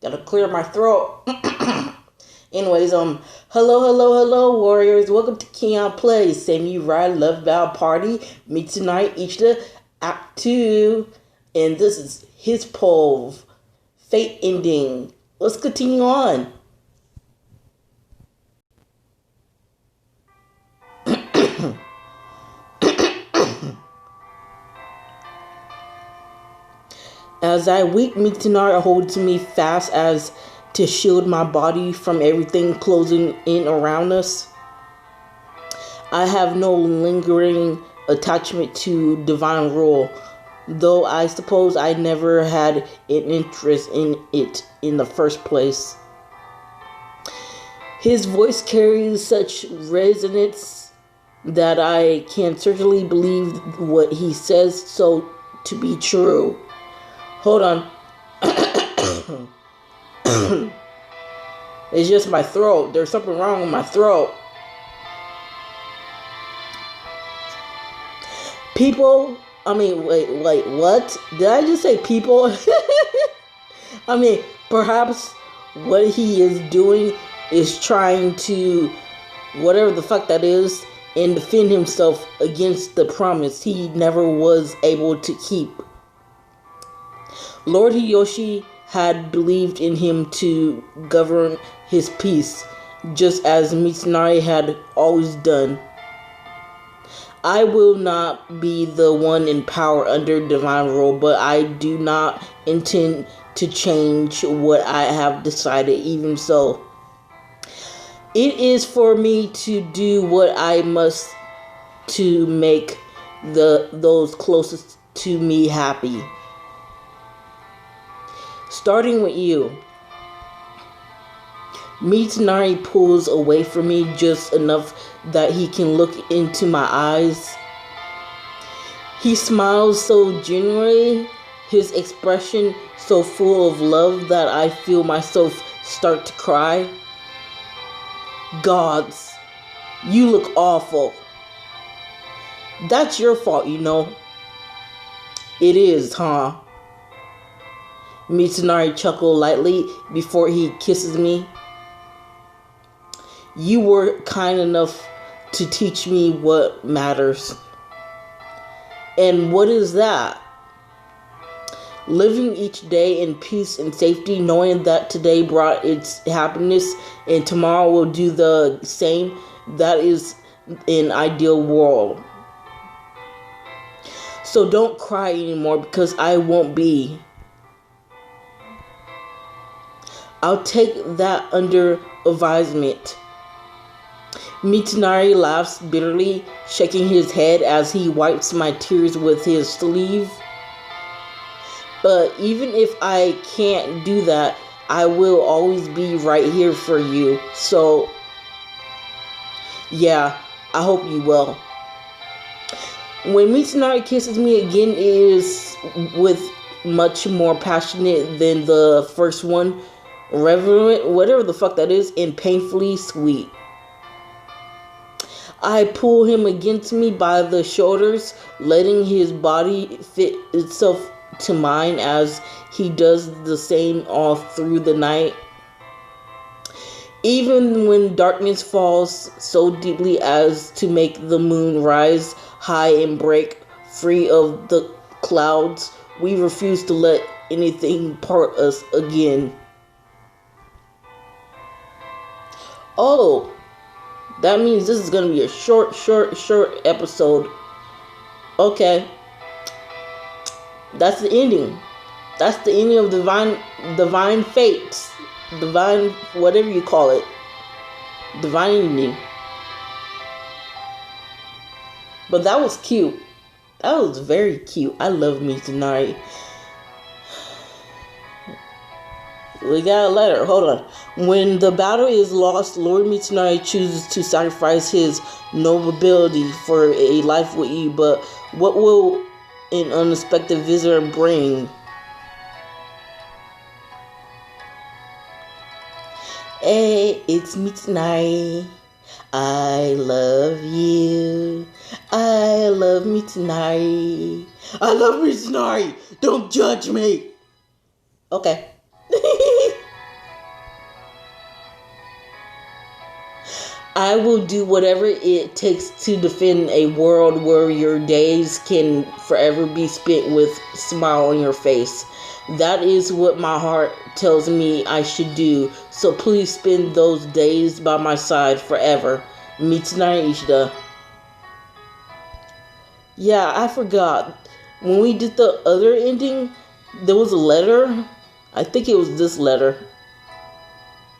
Gotta clear my throat. Anyways, hello, warriors. Welcome to Keon Plays. Samurai Love Battle Party. Mitsunari Ichida Act 2. And this is his poll. Fate ending. Let's continue on. As I weep, Mitsunari holds me fast as to shield my body from everything closing in around us. I have no lingering attachment to divine rule, though I suppose I never had an interest in it in the first place. His voice carries such resonance that I can certainly believe what he says so to be true. Hold on. It's just my throat. There's something wrong with my throat. People, wait, what? Did I just say people? Perhaps what he is doing is trying to, whatever the fuck that is, and defend himself against the promise he never was able to keep. Lord Hiyoshi had believed in him to govern his peace, just as Mitsunari had always done. I will not be the one in power under divine rule, but I do not intend to change what I have decided, even so. It is for me to do what I must to make those closest to me happy. Starting with you. Mitsunari pulls away from me just enough that he can look into my eyes. He smiles so genuinely, his expression so full of love that I feel myself start to cry. Gods, you look awful. That's your fault, you know. It is, huh? Mitsunari chuckled lightly before he kisses me. You were kind enough to teach me what matters. And what is that? Living each day in peace and safety, knowing that today brought its happiness and tomorrow will do the same. That is an ideal world. So don't cry anymore because I won't be. I'll take that under advisement. Mitsunari laughs bitterly, shaking his head as he wipes my tears with his sleeve. But even if I can't do that, I will always be right here for you. So, yeah, I hope you will. When Mitsunari kisses me again, it is with much more passionate than the first one. Reverent, whatever the fuck that is, and painfully sweet. I pull him against me by the shoulders, letting his body fit itself to mine as he does the same all through the night. Even when darkness falls so deeply as to make the moon rise high and break free of the clouds, we refuse to let anything part us again. Oh, that means this is going to be a short episode. Okay. That's the ending. That's the ending of divine fates. Divine, whatever you call it. Divine ending. But that was cute. That was very cute. I love Mitsunari. We got a letter. Hold on. When the battle is lost, Lord Mitsunari chooses to sacrifice his nobility for a life with you. But what will an unexpected visitor bring? Hey, it's Mitsunari. I love you. I love Mitsunari. I love Mitsunari. Don't judge me. Okay. I will do whatever it takes to defend a world where your days can forever be spent with a smile on your face. That is what my heart tells me I should do. So please spend those days by my side forever. Mitsunari Ishida. Yeah, I forgot. When we did the other ending, there was a letter. I think it was this letter.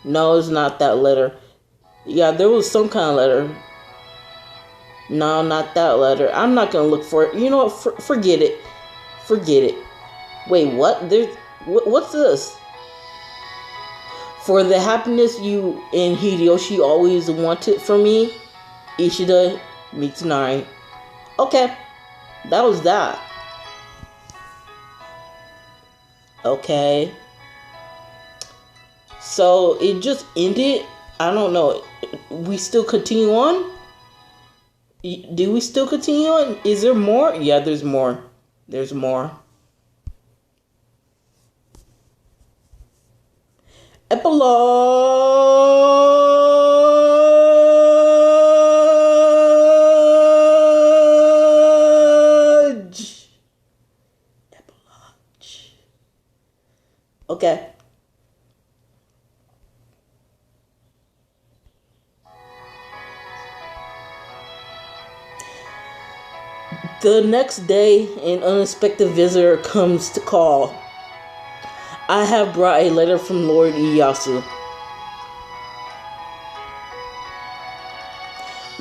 No, it's not that letter. Yeah, there was some kind of letter. No, not that letter. I'm not gonna look for it. You know what? Forget it. Forget it. Wait, what? What's this? For the happiness you and Hideyoshi always wanted from me, Ishida Mitsunari. Okay, that was that. Okay. So it just ended. I don't know. We still continue on? Do we still continue on? Is there more? Yeah, there's more. There's more. Epilogue. Epilogue. Okay. The next day, an unexpected visitor comes to call. I have brought a letter from Lord Ieyasu.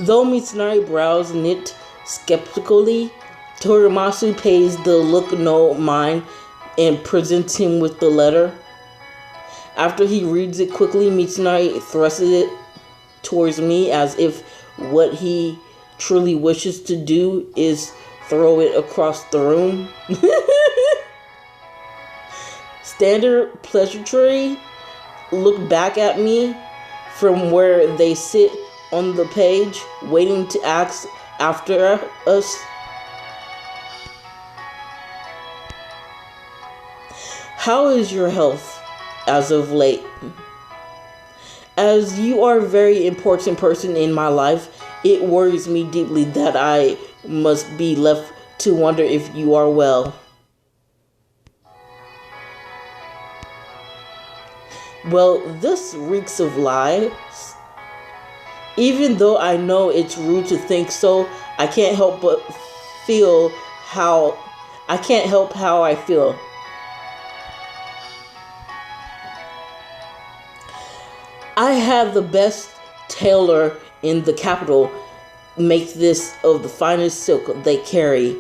Though Mitsunari brows knit skeptically, Torimasu pays the look no mind and presents him with the letter. After he reads it quickly, Mitsunari thrusts it towards me as if what he truly wishes to do is throw it across the room. Standard pleasantry look back at me from where they sit on the page, waiting to ask after us. How is your health as of late? As you are a very important person in my life, it worries me deeply that I must be left to wonder if you are well. Well, this reeks of lies. Even though I know it's rude to think so, I can't help how I feel. I had the best tailor in the capital make this of the finest silk they carry.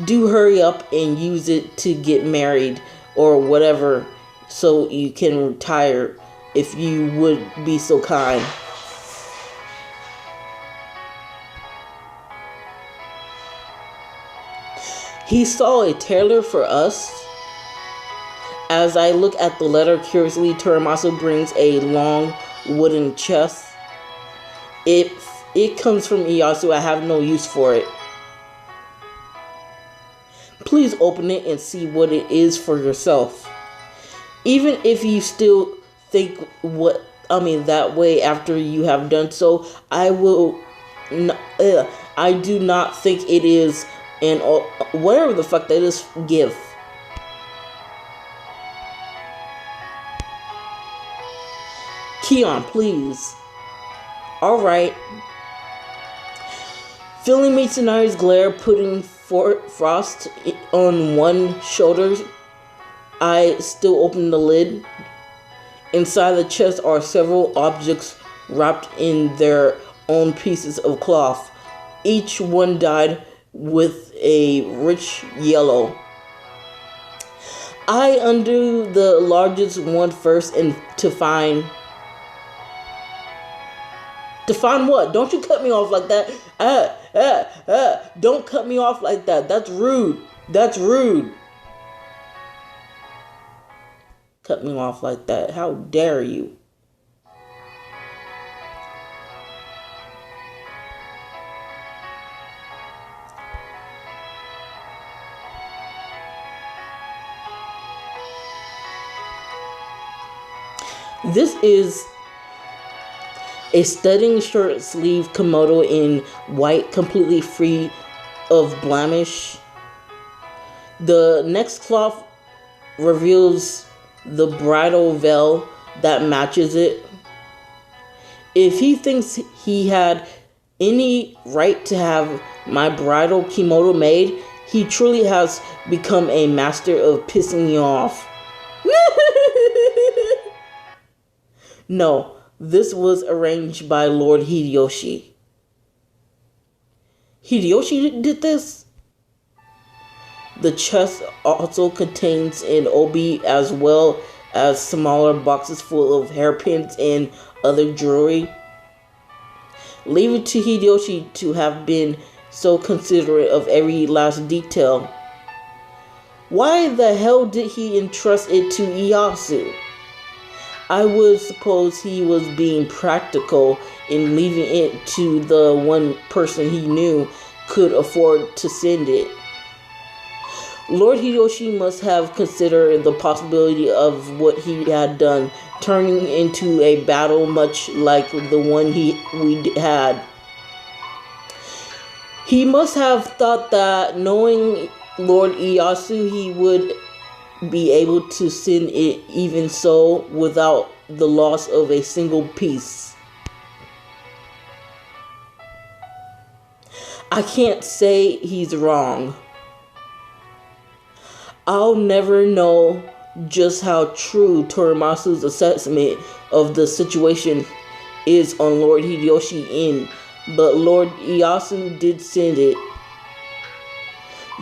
Do hurry up and use it to get married or whatever so you can retire if you would be so kind. He saw a tailor for us. As I look at the letter curiously, Torimasu brings a long wooden chest. It comes from Ieyasu. I have no use for it. Please open it and see what it is for yourself. Even if you still think that way after you have done so, I do not think it is an whatever the fuck that is gift. Keon, please. Alright. Feeling Mitsunari's glare, putting frost on one shoulder, I still open the lid. Inside the chest are several objects wrapped in their own pieces of cloth. Each one dyed with a rich yellow. I undo the largest one first and to find what? Don't you cut me off like that. Don't cut me off like that. That's rude. That's rude. Cut me off like that. How dare you? This is A stunning short sleeve kimono in white, completely free of blemish. The next cloth reveals the bridal veil that matches it. If he thinks he had any right to have my bridal kimono made, he truly has become a master of pissing me off. No, this was arranged by Lord Hideyoshi. Hideyoshi did this? The chest also contains an obi as well as smaller boxes full of hairpins and other jewelry. Leave it to Hideyoshi to have been so considerate of every last detail. Why the hell did he entrust it to Ieyasu? I would suppose he was being practical in leaving it to the one person he knew could afford to send it. Lord Hideyoshi must have considered the possibility of what he had done turning into a battle much like the one we had. He must have thought that knowing Lord Ieyasu, he would be able to send it even so without the loss of a single piece. I can't say he's wrong. I'll never know just how true Torimasu's assessment of the situation is on Lord Hideyoshi end, but Lord Ieyasu did send it.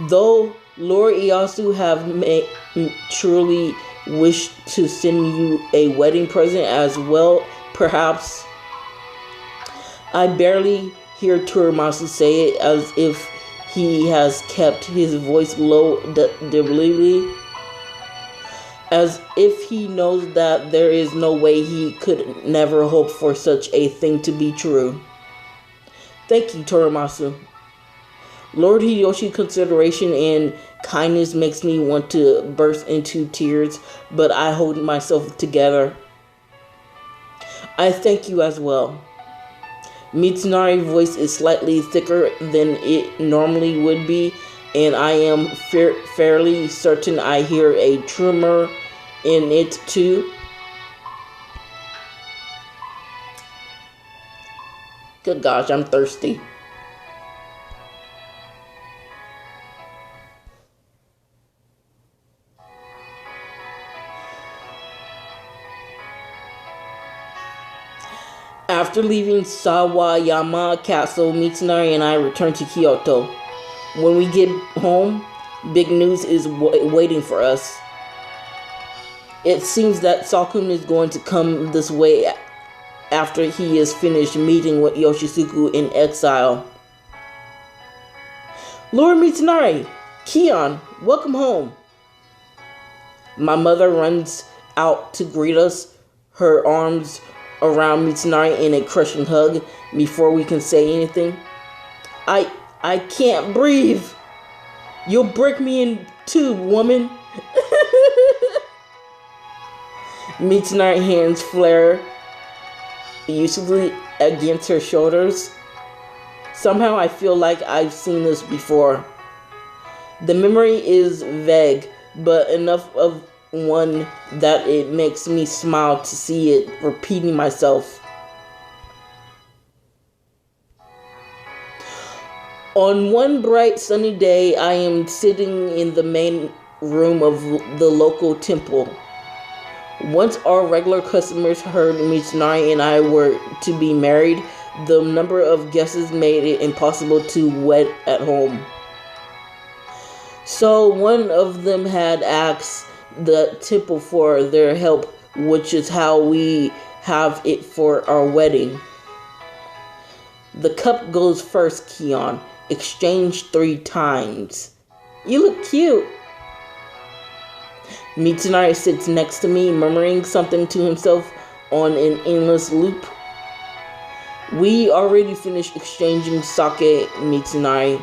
Though Lord Ieyasu have truly wished to send you a wedding present as well, perhaps. I barely hear Torimasu say it, as if he has kept his voice low deliberately, as if he knows that there is no way he could never hope for such a thing to be true. Thank you, Torimasu. Lord Hideyoshi's consideration and kindness makes me want to burst into tears, but I hold myself together. I thank you as well. Mitsunari's voice is slightly thicker than it normally would be, and I am fairly certain I hear a tremor in it too. Good gosh, I'm thirsty. After leaving Sawayama Castle, Mitsunari and I return to Kyoto. When we get home, big news is waiting for us. It seems that Sakun is going to come this way after he is finished meeting with Yoshisuke in exile. Lord Mitsunari, Kion, welcome home. My mother runs out to greet us, her arms around Mitsunari in a crushing hug before we can say anything. I can't breathe. You'll break me in two, woman. Mitsunari's hands flare usually against her shoulders. Somehow I feel like I've seen this before. The memory is vague, but enough of one that it makes me smile to see it repeating myself. On one bright sunny day, I am sitting in the main room of the local temple. Once our regular customers heard Mitsunari and I were to be married, the number of guests made it impossible to wed at home. So one of them had asked the temple for their help, which is how we have it for our wedding. The cup goes first, Kion. Exchange 3 times. You look cute. Mitsunari sits next to me, murmuring something to himself on an endless loop. We already finished exchanging sake, Mitsunari.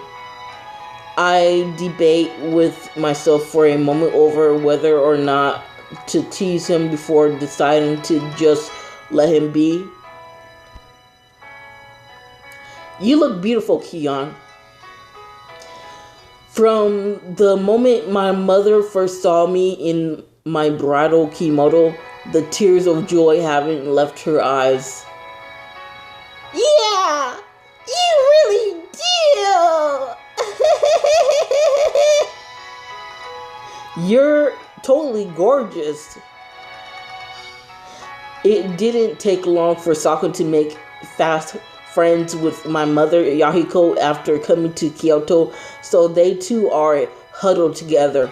I debate with myself for a moment over whether or not to tease him before deciding to just let him be. You look beautiful, Kion. From the moment my mother first saw me in my bridal kimono, the tears of joy haven't left her eyes. Yeah, you really do. You're totally gorgeous. It didn't take long for Sako to make fast friends with my mother, Yahiko, after coming to Kyoto, so they too are huddled together.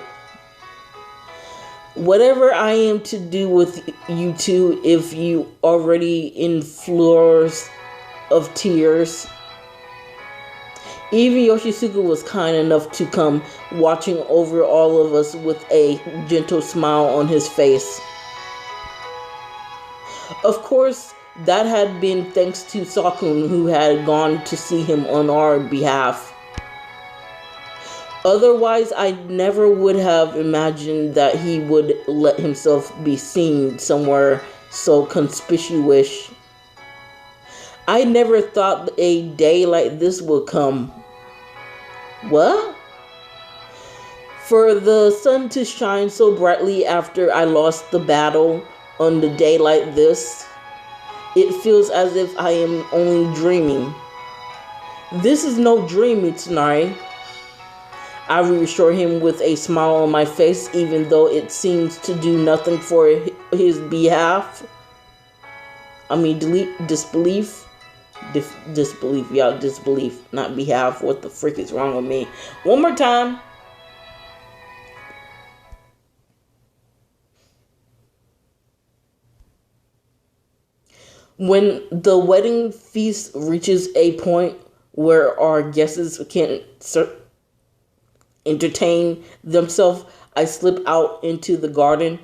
Whatever I am to do with you two, if you already in floors of tears. Even Yoshisuke was kind enough to come, watching over all of us with a gentle smile on his face. Of course, that had been thanks to Sakun, who had gone to see him on our behalf. Otherwise, I never would have imagined that he would let himself be seen somewhere so conspicuous. I never thought a day like this would come. What? For the sun to shine so brightly after I lost the battle on the day like this, it feels as if I am only dreaming. This is no dream, Mitsunari. I reassure him with a smile on my face, even though it seems to do nothing for his behalf. Disbelief. Disbelief, y'all. Disbelief, not behalf. What the frick is wrong with me? One more time. When the wedding feast reaches a point where our guests can entertain themselves, I slip out into the garden.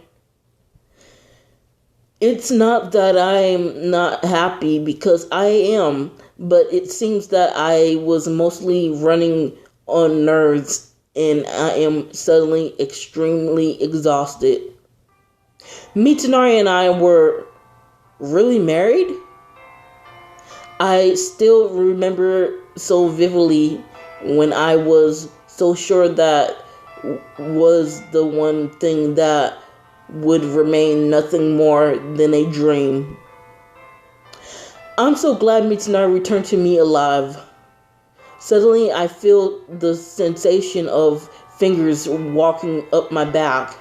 It's not that I'm not happy, because I am, but it seems that I was mostly running on nerves and I am suddenly extremely exhausted. Mitsunari and I were really married? I still remember so vividly when I was so sure that was the one thing that would remain nothing more than a dream. I'm so glad Mitsunari returned to me alive. Suddenly I feel the sensation of fingers walking up my back.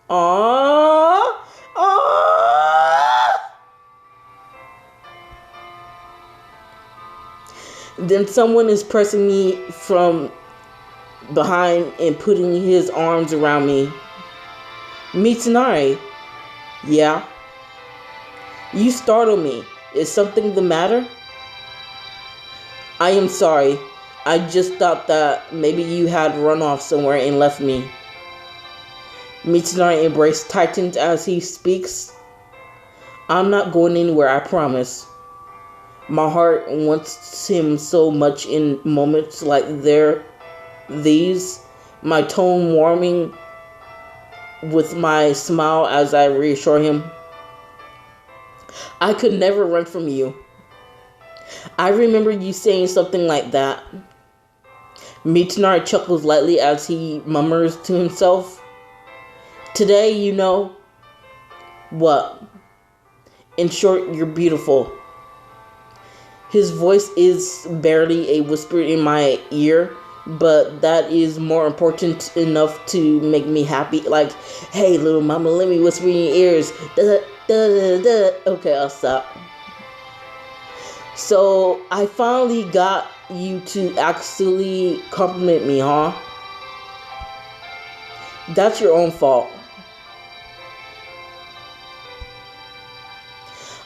Aww! Aww! Then someone is pressing me from behind and putting his arms around me. Mitsunari. Yeah? You startle me. Is something the matter? I am sorry. I just thought that maybe you had run off somewhere and left me. Mitsunari embrace tightens as he speaks. I'm not going anywhere, I promise. My heart wants him so much in moments like these, my tone warming with my smile as I reassure him. I could never run from you. I remember you saying something like that. Mitsunari chuckles lightly as he murmurs to himself. Today, you know what? In short, you're beautiful. His voice is barely a whisper in my ear, but that is more important enough to make me happy. Like, hey, little mama, let me whisper in your ears. Da, da, da, da. Okay, I'll stop. So, I finally got you to actually compliment me, huh? That's your own fault.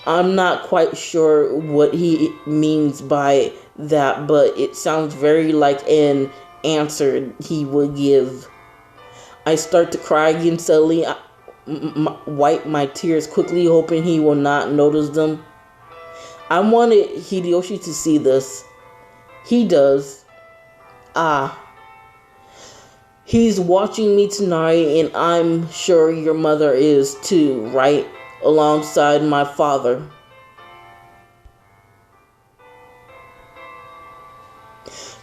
I'm not quite sure what he means by that, but it sounds very like an answer he would give. I start to cry again suddenly. I wipe my tears quickly, hoping he will not notice them. I wanted Hideyoshi to see this. He does. He's watching me tonight, and I'm sure your mother is too, right? Alongside my father.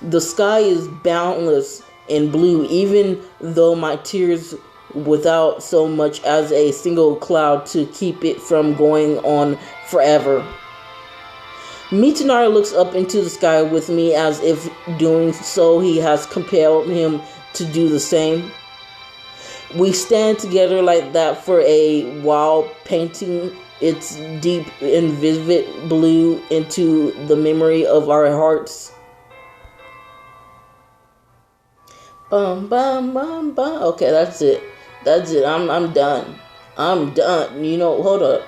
The sky is boundless in blue, even though my tears without so much as a single cloud to keep it from going on forever. Mitsunari looks up into the sky with me as if doing so he has compelled him to do the same. We stand together like that for a while, painting its deep and vivid blue into the memory of our hearts. Bum bum bum bum. Okay, that's it. That's it. I'm done. I'm done. Hold up.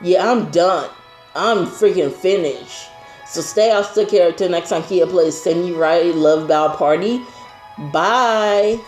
Yeah, I'm done. I'm freaking finished. So stay out, stick here till next time Kia plays Send You Right Love Bow Party. Bye.